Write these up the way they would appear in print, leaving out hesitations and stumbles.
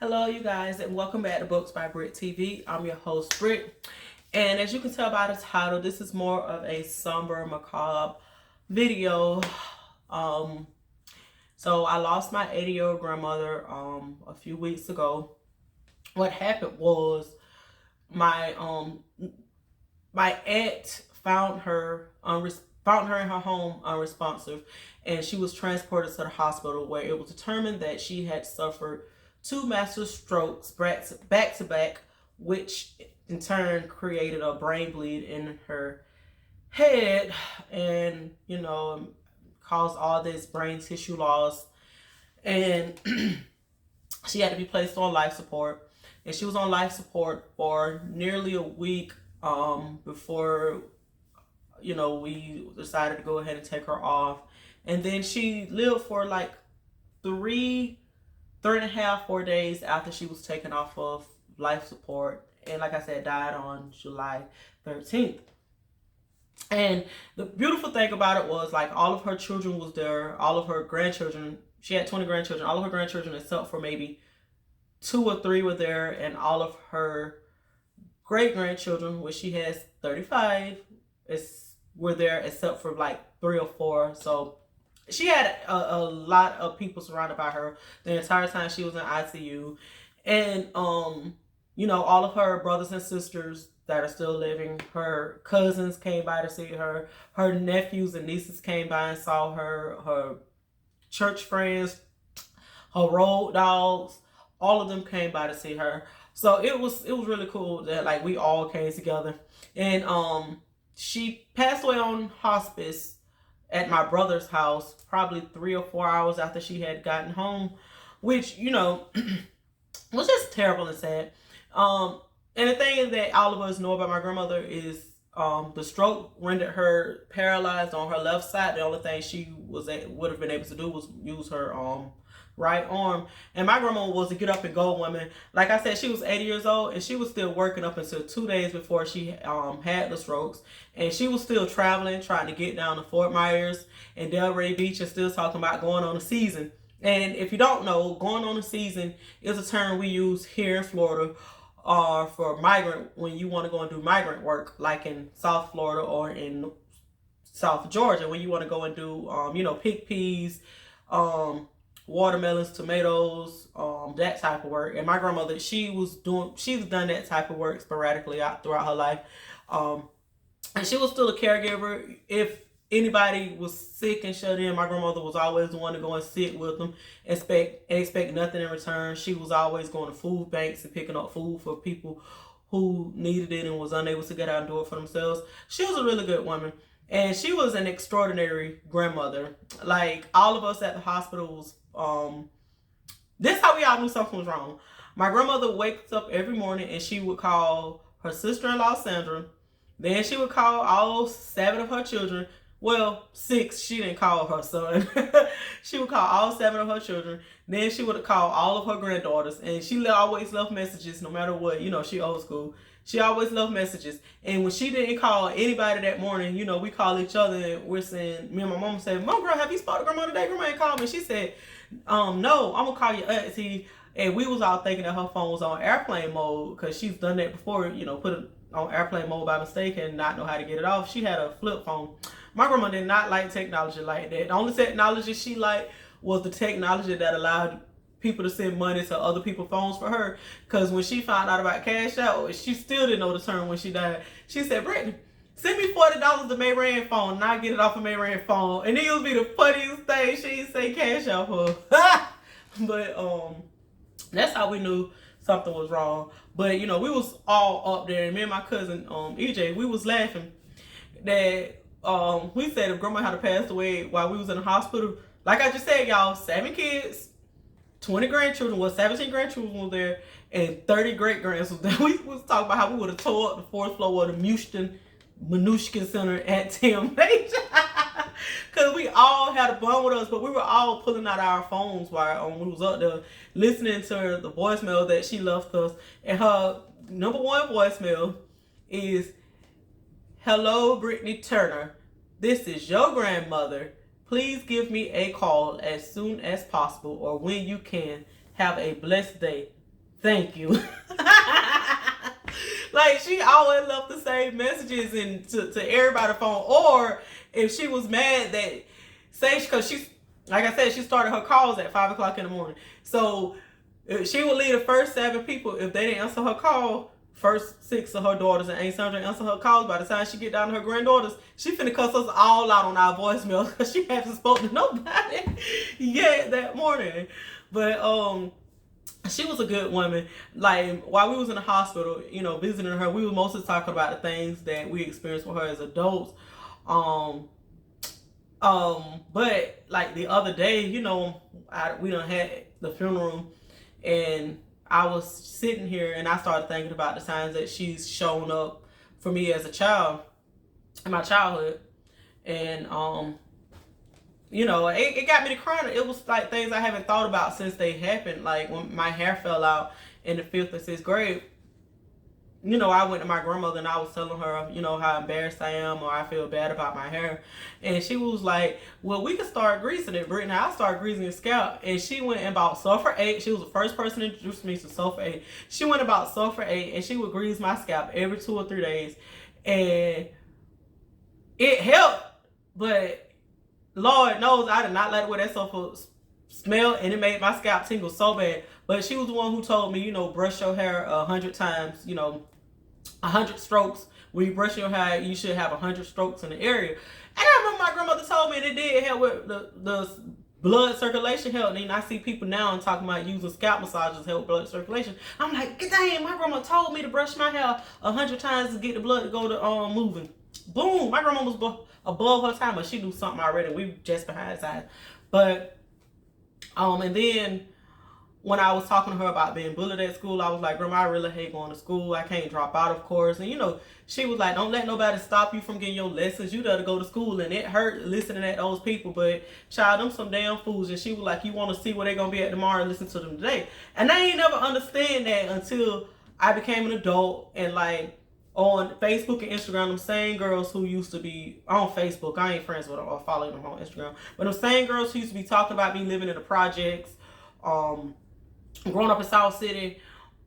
Hello, you guys, and welcome back to Books by Brit TV. I'm your host, Brit, and as you can tell by the title, this is more of a somber, macabre video. Um, so I lost my 80-year-old grandmother a few weeks ago. What happened was my my aunt found her in her home unresponsive, and she was transported to the hospital where it was determined that she had suffered two massive strokes back to back, which in turn created a brain bleed in her head, and caused all this brain tissue loss, and she had to be placed on life support, and she was on life support for nearly a week before we decided to go ahead and take her off. And then she lived for like three and a half, 4 days after she was taken off of life support. And like I said, died on July 13th. And the beautiful thing about it was, like, all of her children was there, all of her grandchildren. She had 20 grandchildren. All of her grandchildren, except for maybe 2 or 3, were there, and all of her great grandchildren, which she has 35, were there, except for like 3 or 4. So she had a lot of people surrounded by her the entire time she was in ICU. And all of her brothers and sisters that are still living, her cousins came by to see her, her nephews and nieces came by and saw her, her church friends, her road dogs, all of them came by to see her. So it was really cool that, like, we all came together. And she passed away on hospice at my brother's house probably 3 or 4 hours after she had gotten home, which was just terrible and sad. And the thing is that all of us know about my grandmother is the stroke rendered her paralyzed on her left side. The only thing she would have been able to do was use her right arm. And my grandma was a get up and go woman. Like I said, she was 80 years old, and she was still working up until 2 days before she had the strokes. And she was still traveling, trying to get down to Fort Myers and Delray Beach, and still talking about going on a season. And if you don't know, going on a season is a term we use here in Florida for migrant, when you want to go and do migrant work, like in South Florida or in South Georgia, when you want to go and do pick peas, watermelons, tomatoes, that type of work. And my grandmother, she's done that type of work sporadically throughout her life. And she was still a caregiver. If anybody was sick and shut in, my grandmother was always the one to go and sit with them, expect nothing in return. She was always going to food banks and picking up food for people who needed it and was unable to get out and do it for themselves. She was a really good woman. And she was an extraordinary grandmother. Like, all of us at the hospital was, this is how we all knew something was wrong. My grandmother wakes up every morning and she would call her sister-in-law, Sandra. Then she would call all 7 of her children. Well, 6, she didn't call her son. She would call all 7 of her children. Then she would call all of her granddaughters. And she always left messages no matter what. She old school. She always left messages. And when she didn't call anybody that morning, we call each other and we're saying, me and my mom said, "Mom, girl, have you spoken to grandma today? Grandma ain't called me." She said, "No, I'm going to call your auntie." And we was all thinking that her phone was on airplane mode, because she's done that before, put it on airplane mode by mistake and not know how to get it off. She had a flip phone. My grandma did not like technology like that. The only technology she liked was the technology that allowed people to send money to other people's phones for her. Because when she found out about Cash Out, she still didn't know the term when she died. She said, "Brittany, send me $40 to Mayran phone, and I get it off of Mayran phone." And it would be the funniest thing. She didn't say Cash Out for. But that's how we knew something was wrong. But we was all up there, and me and my cousin EJ, we was laughing that we said if grandma had passed away while we was in the hospital, like I just said, y'all, 7 kids, 20 grandchildren, 17 grandchildren was there, and 30 great-grands was there. We was talking about how we would have tore up the 4th floor of the Minushkin Center at TMH. Because we all had a bond with us, but we were all pulling out our phones while we was up there listening to the voicemail that she left us. And her number 1 voicemail is, "Hello, Brittany Turner. This is your grandmother. Please give me a call as soon as possible or when you can. Have a blessed day. Thank you. Like, she always left the same messages and to everybody's phone. Or if she was mad that, say, because she's, like I said, she started her calls at 5 o'clock in the morning. So she would leave the first 7 people. If they didn't answer her call, first 6 of her daughters and Aunt Sandra answer her calls. By the time she get down to her granddaughters, she finna cuss us all out on our voicemail because she hasn't spoken to nobody yet that morning. But she was a good woman. Like, while we was in the hospital, you know, visiting her, we were mostly talking about the things that we experienced with her as adults. But like the other day, you know, we done had the funeral, and I was sitting here and I started thinking about the times that she's shown up for me as a child, in my childhood. And you know, it got me to crying. It was like things I haven't thought about since they happened. Like when my hair fell out in the 5th and 6th grade, you know, I went to my grandmother and I was telling her, you know, how embarrassed I am or I feel bad about my hair. And she was like, well, we could start greasing it, Brittany. I'll start greasing your scalp. And she went and bought Sulfur 8. She was the first person to introduce me to Sulfur 8. She went and bought Sulfur 8 and she would grease my scalp every 2 or 3 days. And it helped, but Lord knows I did not like the way that sulfur smelled, and it made my scalp tingle so bad. But she was the one who told me, you know, brush your hair 100 times, you know, 100 strokes. When you brush your hair, you should have 100 strokes in the area. And I remember my grandmother told me it did help with the blood circulation help. And I see people now talking about using scalp massages to help blood circulation. I'm like, dang, my grandma told me to brush my hair 100 times to get the blood to go to moving. Boom, my grandma was above her time, but she knew something already. We just behind time. But and then when I was talking to her about being bullied at school, I was like, Grandma, I really hate going to school. I can't drop out, of course. And you know, she was like, don't let nobody stop you from getting your lessons. You gotta go to school. And it hurt listening at those people, but child, them some damn fools. And she was like, you want to see where they're gonna be at tomorrow and listen to them today. And I ain't never understand that until I became an adult. And like on Facebook and Instagram, them same girls who used to be on Facebook, I ain't friends with them or following them on Instagram, but them same girls who used to be talking about me living in the projects, growing up in South City,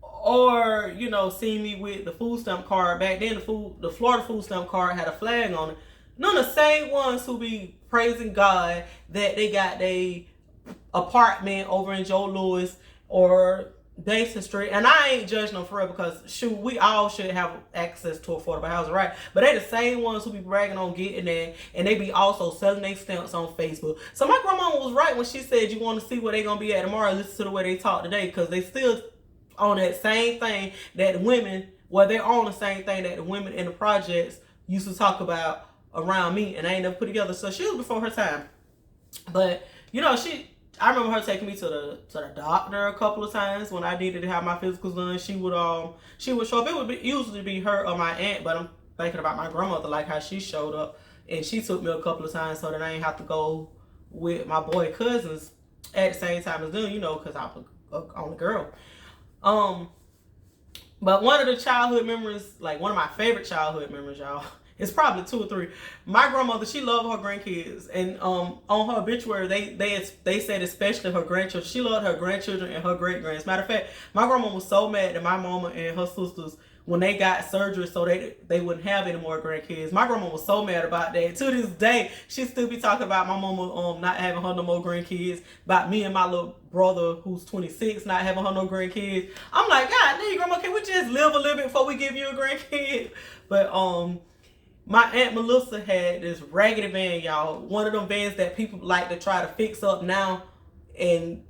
or, you know, seeing me with the food stamp card. Back then, the Florida food stamp card had a flag on it. None of the same ones who be praising God that they got their apartment over in Joe Louis or Basin Street. And I ain't judging them for real, because shoot, we all should have access to affordable housing, right? But they the same ones who be bragging on getting that, and they be also selling their stamps on Facebook. So my grandma was right when she said you want to see where they gonna be at tomorrow, listen to the way they talk today, because they still on that same thing that the women, well, they're on the same thing that the women in the projects used to talk about around me, and I ain't never put together. So she was before her time. But you know, I remember her taking me to the doctor a couple of times when I needed to have my physicals done. She would show up. It would usually be her or my aunt, but I'm thinking about my grandmother, like how she showed up, and she took me a couple of times so that I ain't have to go with my boy cousins at the same time as them, you know, because I was on the girl. But one of the childhood memories, like one of my favorite childhood memories, y'all, it's probably 2 or 3. My grandmother, she loved her grandkids, and on her obituary, they said especially her grandchildren. She loved her grandchildren and her great grands. Matter of fact, my grandma was so mad that my mama and her sisters, when they got surgery so they wouldn't have any more grandkids. My grandma was so mad about that. To this day, she still be talking about my mama not having her no more grandkids, about me and my little brother who's 26 not having her no grandkids. I'm like, God dang, Grandma, can we just live a little bit before we give you a grandkid? But my Aunt Melissa had this raggedy van, y'all. One of them vans that people like to try to fix up now and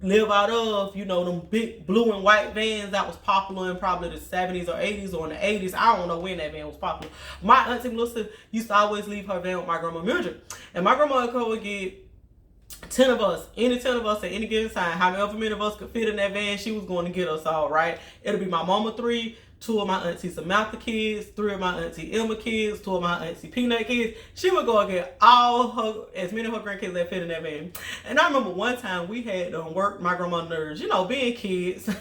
live out of, you know, them big blue and white vans that was popular in probably the 70s or 80s or in the 80s. I don't know when that van was popular. My Auntie Melissa used to always leave her van with my grandma Mildred. And my grandma would get 10 of us, any 10 of us at any given time, however many of us could fit in that van, she was going to get us all, right? It'll be my mama 3, 2 of my Auntie Samantha kids, 3 of my Auntie Emma kids, 2 of my Auntie Peanut kids. She would go and get as many of her grandkids that fit in that van. And I remember one time we had worked my grandma's nerves, you know, being kids.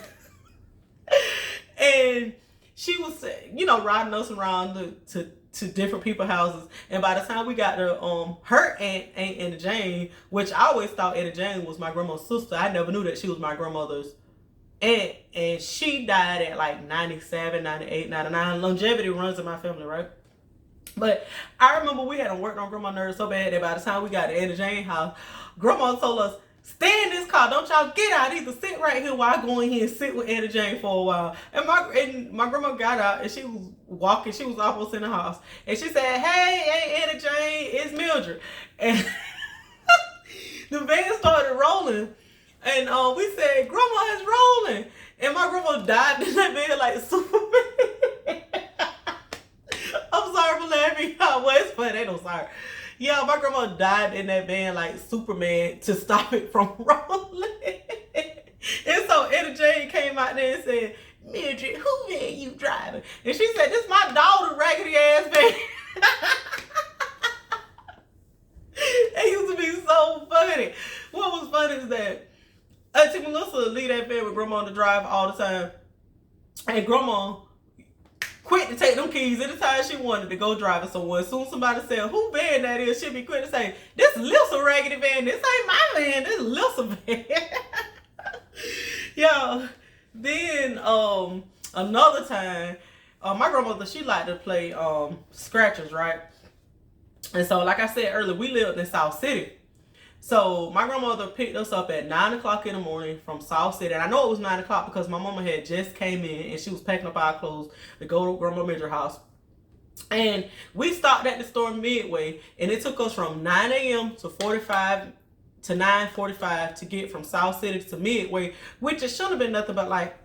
And she was, you know, riding us around to different people's houses. And by the time we got to her Aunt Anna Jane, which I always thought Anna Jane was my grandma's sister. I never knew that she was my grandmother's And she died at like 97, 98, 99. Longevity runs in my family, right? But I remember we had worked on Grandma's nerves so bad that by the time we got to Anna Jane house, Grandma told us, stay in this car. Don't y'all get out. Either sit right here while I go in here and sit with Anna Jane for a while. And my grandma got out and she was walking. She was almost in the house. And she said, hey, Anna Jane, it's Mildred. And the van started rolling. And we said, Grandma is rolling. And my grandma died in that bed like Superman. I'm sorry for laughing, y'all. Well, it's funny. Ain't no sorry. Yeah, my grandma died in that van like Superman to stop it from rolling. And so Etta Jane came out there and said, Mildred, who van you driving? And she said, this my daughter raggedy ass van. It used to be so funny. What was funny is that Auntie Melissa would leave that van with Grandma on the drive all the time. And Grandma quick to take them keys anytime she wanted to go driving somewhere. As soon as somebody said, who van that is, she'd be quick to say, this is Lissa raggedy van. This ain't my van. This is Lissa van. Yeah. Then another time, my grandmother, she liked to play scratchers, right? And so, like I said earlier, we lived in South City. So my grandmother picked us up at 9 o'clock in the morning from South City. And I know it was 9 o'clock because my mama had just came in and she was packing up our clothes to go to Grandma Mildred's house. And we stopped at the store Midway, and it took us from 9 a.m. to 9:45 to get from South City to Midway, which it shouldn't have been nothing but like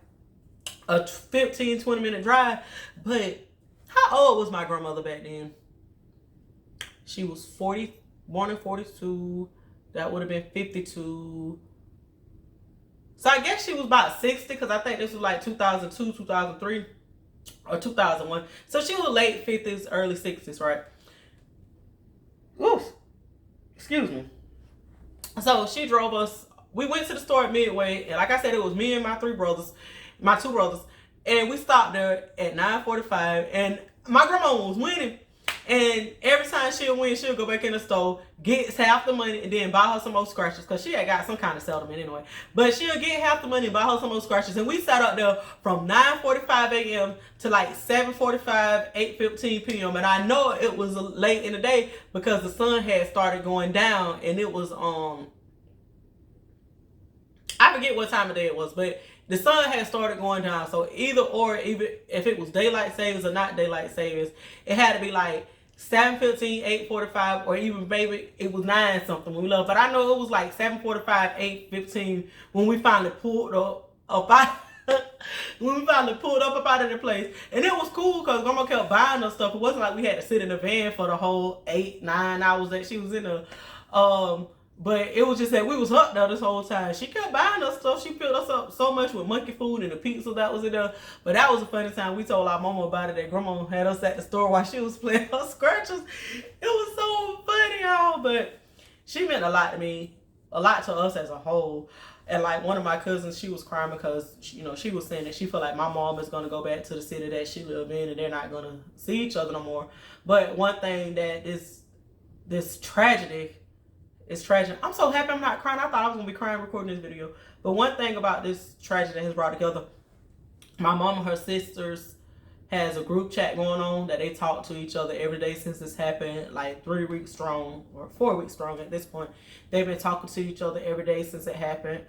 a 15-20 minute drive. But how old was my grandmother back then? She was 40, born in 42. That would have been 52. So I guess she was about 60 because I think this was like 2002, 2003, or 2001. So she was late 50s, early 60s, right? Oof. Excuse me. So she drove us. We went to the store at Midway, and like I said, it was me and my two brothers, and we stopped there at 9:45, and my grandma was winning. And every time she'll win, she'll go back in the store, get half the money, and then buy her some more scratchers because she had got some kind of settlement anyway. But she'll get half the money and buy her some more scratchers. And we sat up there from 9:45 a.m. to like 7:45, 8:15 p.m. And I know it was late in the day because the sun had started going down, and it was I forget what time of day it was, but the sun had started going down. So even if it was daylight savings or not daylight savings, it had to be like 7:15, 8:45, or even maybe it was 9 something when we left. But I know it was like 7:45, 8:15 when we finally pulled up out of the place. And it was cool because Grandma kept buying us stuff. It wasn't like we had to sit in the van for the whole 8-9 hours that she was in the but it was just that we was hooked there this whole time. She kept buying us stuff. She filled us up so much with monkey food and the pizza that was in there. But that was a funny time. We told our mama about it, that Grandma had us at the store while she was playing her scratchers. It was so funny, y'all. But she meant a lot to me, a lot to us as a whole. And like one of my cousins, she was crying because she was saying that she felt like my mom is gonna go back to the city that she lived in, and they're not gonna see each other no more. But one thing that is this tragedy. It's tragic. I'm so happy I'm not crying. I thought I was going to be crying recording this video. But one thing about this tragedy that has brought together, my mom and her sisters has a group chat going on that they talk to each other every day since this happened, like 3 weeks strong or 4 weeks strong at this point. They've been talking to each other every day since it happened.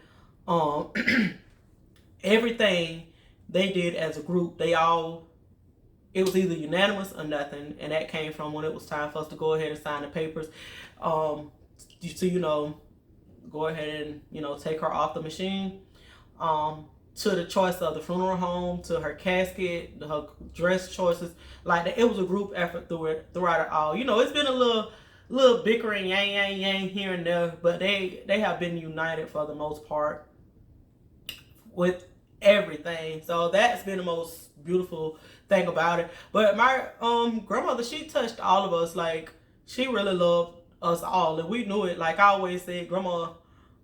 Everything they did as a group, it was either unanimous or nothing. And that came from when it was time for us to go ahead and sign the papers. To go ahead and take her off the machine, to the choice of the funeral home, to her casket, her dress choices. Like it was a group effort throughout it all. It's been a little bickering, yang here and there, but they have been united for the most part with everything. So that's been the most beautiful thing about it. But my grandmother, she touched all of us. Like she really loved us all, and we knew it. Like I always said, Grandma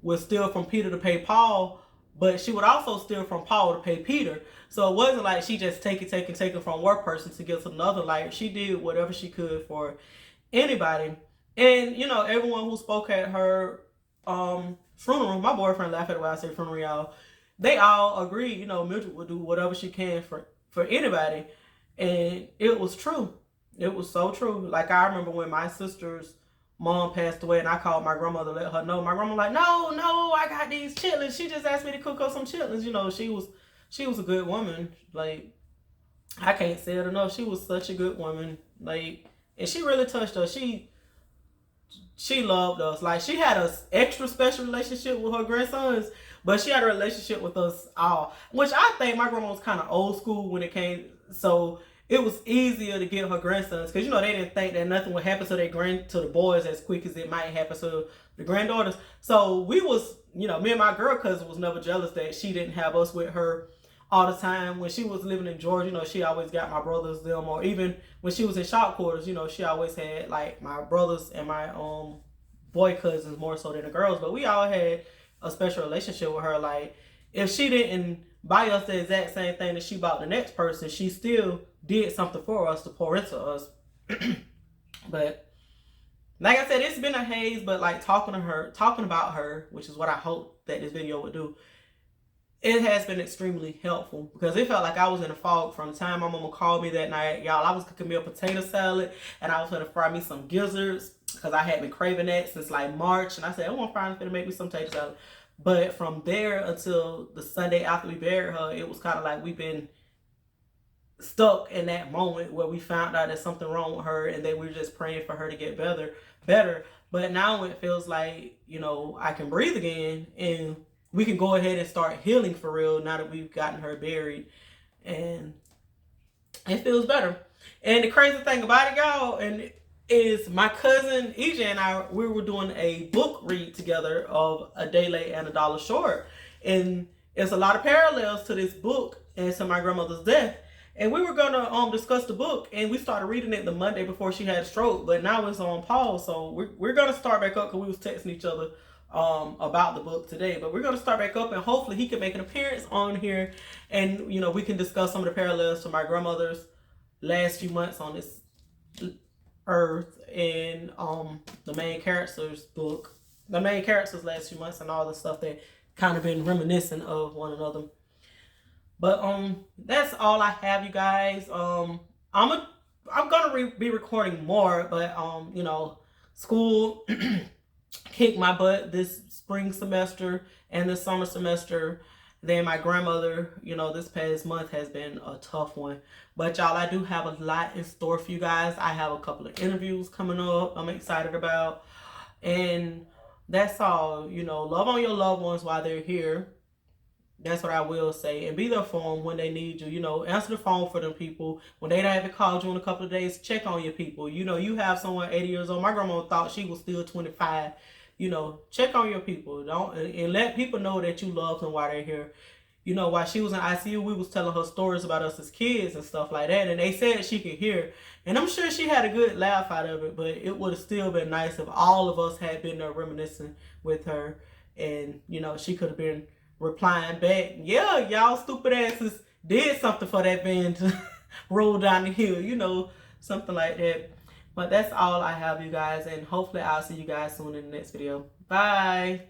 would steal from Peter to pay Paul, but she would also steal from Paul to pay Peter. So it wasn't like she just taking from one person to give to another. Like she did whatever she could for anybody. And everyone who spoke at her funeral, my boyfriend laughed at the way I say funeral, y'all. they all agreed, you know, Mildred would do whatever she can for anybody. And it was true. It was so true. Like, I remember when my sister's mom passed away and I called my grandmother to let her know. My grandma was like, no, I got these chitlins. She just asked me to cook up some chitlins. You know, she was a good woman. Like, I can't say it enough. She was such a good woman. Like, and she really touched us. She loved us. Like, she had an extra special relationship with her grandsons, but she had a relationship with us all. Which I think my grandma was kind of old school when it came. So it was easier to get her grandsons, because, you know, they didn't think that nothing would happen to the boys as quick as it might happen to the granddaughters. So we was, you know, me and my girl cousin was never jealous that she didn't have us with her all the time. When she was living in Georgia, you know, she always got my brothers, them, or even when she was in shop quarters, you know, she always had like my brothers and my boy cousins more so than the girls. But we all had a special relationship with her. Like, if she didn't buy us the exact same thing that she bought the next person, she still did something for us to pour into us. But like I said, it's been a haze, but like talking about her, which is what I hope that this video would do, it has been extremely helpful, because it felt like I was in a fog from the time my mama called me that night. Y'all, I was cooking me a potato salad and I was going to fry me some gizzards, because I had been craving that since like March. And I said, I want to make me some potato salad. But from there until the Sunday after we buried her, it was kind of like we've been stuck in that moment where we found out there's something wrong with her, and then we were just praying for her to get better. But now it feels like, you know, I can breathe again, and we can go ahead and start healing for real now that we've gotten her buried, and it feels better. And the crazy thing about it, y'all, and is my cousin EJ and I, we were doing a book read together of A Day Late and a Dollar Short, and it's a lot of parallels to this book and to my grandmother's death. And we were gonna discuss the book, and we started reading it the Monday before she had a stroke, but now it's on pause. So we're gonna start back up, because we was texting each other about the book today. But we're gonna start back up, and hopefully he can make an appearance on here, and you know, we can discuss some of the parallels to my grandmother's last few months on this earth, and the main character's last few months, and all the stuff that kind of been reminiscent of one another. But that's all I have, you guys. I'm gonna be recording more, but you know, school kicked my butt this spring semester and this summer semester. Then my grandmother, you know, this past month has been a tough one. But y'all, I do have a lot in store for you guys. I have a couple of interviews coming up I'm excited about. And that's all. You know, love on your loved ones while they're here. That's what I will say. And be there for them when they need you. You know, answer the phone for them people. When they haven't called you in a couple of days, check on your people. You know, you have someone 80 years old. My grandma thought she was still 25. You know, check on your people. And let people know that you love them while they're here. You know, while she was in ICU, we was telling her stories about us as kids and stuff like that. And they said she could hear. And I'm sure she had a good laugh out of it. But it would have still been nice if all of us had been there reminiscing with her. And, you know, she could have been replying back, yeah, y'all stupid asses did something for that van to roll down the hill, you know, something like that. But that's all I have, you guys, and hopefully I'll see you guys soon in the next video. Bye.